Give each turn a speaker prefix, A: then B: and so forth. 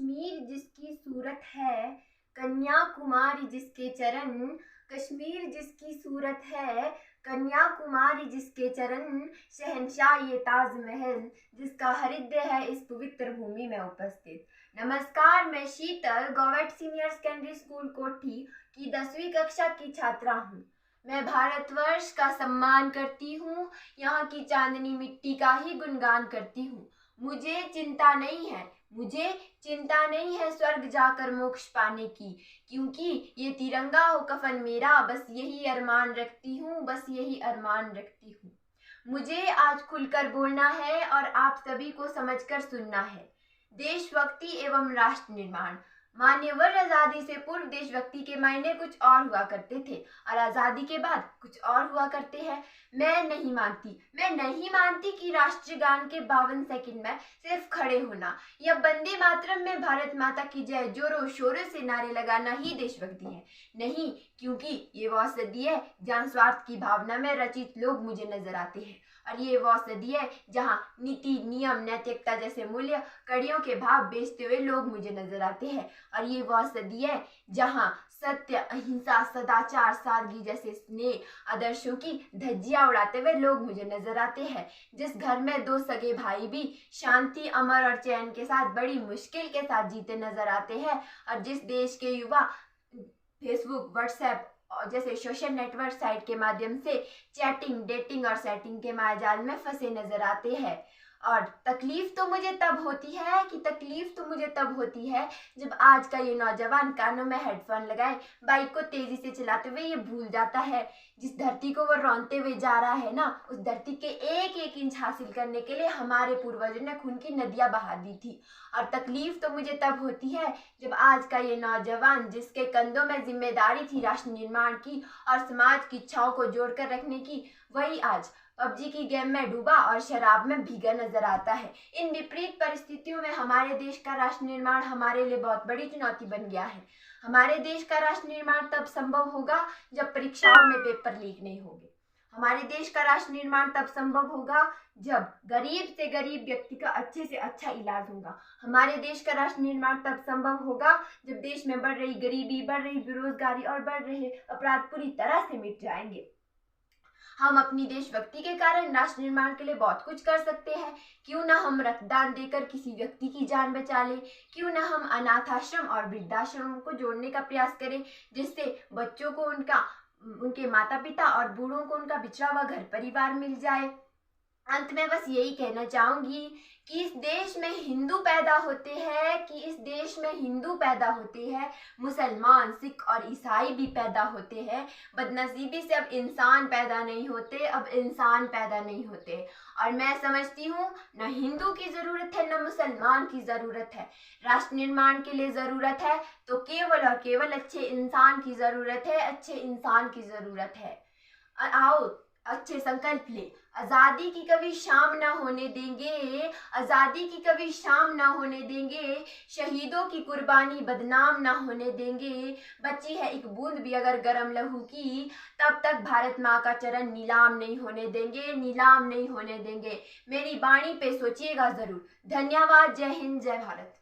A: कश्मीर जिसकी सूरत है, कन्याकुमारी जिसके चरण। कश्मीर जिसकी सूरत है, कन्याकुमारी जिसके चरण। शहंशाह ये ताजमहल जिसका हृदय है इस पवित्र भूमि में उपस्थित। नमस्कार, मैं शीतल गवर्नमेंट सीनियर सेकेंडरी स्कूल कोठी की 10वीं कक्षा की छात्रा हूँ। मैं भारतवर्ष का सम्मान करती हूँ, यहाँ की चांदनी मिट्टी का ही गुणगान करती हूँ। मुझे चिंता नहीं है स्वर्ग जाकर मोक्ष पाने की, क्योंकि ये तिरंगा हो कफन मेरा। बस यही अरमान रखती हूँ। मुझे आज खुलकर बोलना है और आप सभी को समझकर सुनना है। देशभक्ति एवं राष्ट्र निर्माण। मान्यवर, आजादी से पूर्व देशभक्ति के मायने कुछ और हुआ करते थे और आजादी के बाद कुछ और हुआ करते हैं। मैं नहीं मानती कि राष्ट्रीय गान के 52 सेकंड में सिर्फ खड़े होना या वंदे मातरम में भारत माता की जय जोरों शोरों से नारे लगाना ही देशभक्ति है। नहीं, क्योंकि ये वो सदी है जहाँ स्वार्थ की भावना में रचित लोग मुझे नजर आते हैं, और ये वो सदी है जहाँ नीति, नियम, नैतिकता जैसे मूल्य कड़ियों के भाव बेचते हुए लोग मुझे नजर आते हैं, और ये वो सदी है जहाँ सत्य, अहिंसा, सदाचार, सादगी जैसे स्नेह आदर्शों की धज्जियां उड़ाते हुए लोग मुझे नजर आते हैं। जिस घर में 2 सगे भाई भी शांति, अमर और चैन के साथ बड़ी मुश्किल के साथ जीते नजर आते हैं, और जिस देश के युवा फेसबुक, व्हाट्सएप और जैसे सोशल नेटवर्क साइट के माध्यम से चैटिंग, डेटिंग और सेटिंग के मायाजाल में फंसे नजर आते हैं। और तकलीफ तो मुझे तब होती है जब आज का ये नौजवान कानों में हेडफोन लगाए बाइक को तेजी से चलाते हुए ये भूल जाता है जिस धरती को वो रौंदते हुए जा रहा है ना, उस धरती के एक एक इंच हासिल करने के लिए हमारे पूर्वजों ने खून की नदियां बहा दी थी। और तकलीफ तो मुझे तब होती है जब आज का ये नौजवान, जिसके कंधों में जिम्मेदारी थी राष्ट्र निर्माण की और समाज की इच्छाओं को जोड़कर रखने की, वही आज पबजी की गेम में डूबा और शराब में भीगा नजर आता है। इन विपरीत परिस्थितियों में हमारे देश का राष्ट्र निर्माण हमारे लिए बहुत बड़ी चुनौती बन गया है। हमारे देश का राष्ट्र निर्माण तब संभव होगा जब परीक्षाओं में पेपर लीक नहीं होंगे। हमारे देश का राष्ट्र निर्माण तब संभव होगा जब गरीब से गरीब व्यक्ति का अच्छे से अच्छा इलाज होगा। हमारे देश का राष्ट्र निर्माण तब संभव होगा जब देश में बढ़ रही गरीबी, बढ़ रही बेरोजगारी और बढ़ रहे अपराध पूरी तरह से मिट जाएंगे। हम अपनी देशभक्ति के कारण राष्ट्र निर्माण के लिए बहुत कुछ कर सकते हैं। क्यों ना हम रक्तदान देकर किसी व्यक्ति की जान बचा लें, क्यों ना हम अनाथ आश्रम और वृद्धाश्रम को जोड़ने का प्रयास करें, जिससे बच्चों को उनके माता पिता और बूढ़ों को उनका बिछड़ा हुआ घर परिवार मिल जाए। अंत में बस यही कहना चाहूंगी कि इस देश में हिंदू पैदा होते हैं, मुसलमान, सिख और ईसाई भी पैदा होते हैं। बदनसीबी से अब इंसान पैदा नहीं होते। और मैं समझती हूँ न हिंदू की जरूरत है न मुसलमान की जरूरत है। राष्ट्र निर्माण के लिए जरूरत है तो केवल और केवल अच्छे इंसान की जरूरत है। आओ अच्छे संकल्प ले। आजादी की कभी शाम ना होने देंगे, शहीदों की कुर्बानी बदनाम ना होने देंगे। बची है एक बूंद भी अगर गरम लहू की, तब तक भारत माँ का चरण नीलाम नहीं होने देंगे। मेरी वाणी पे सोचिएगा जरूर। धन्यवाद। जय हिंद, जय भारत।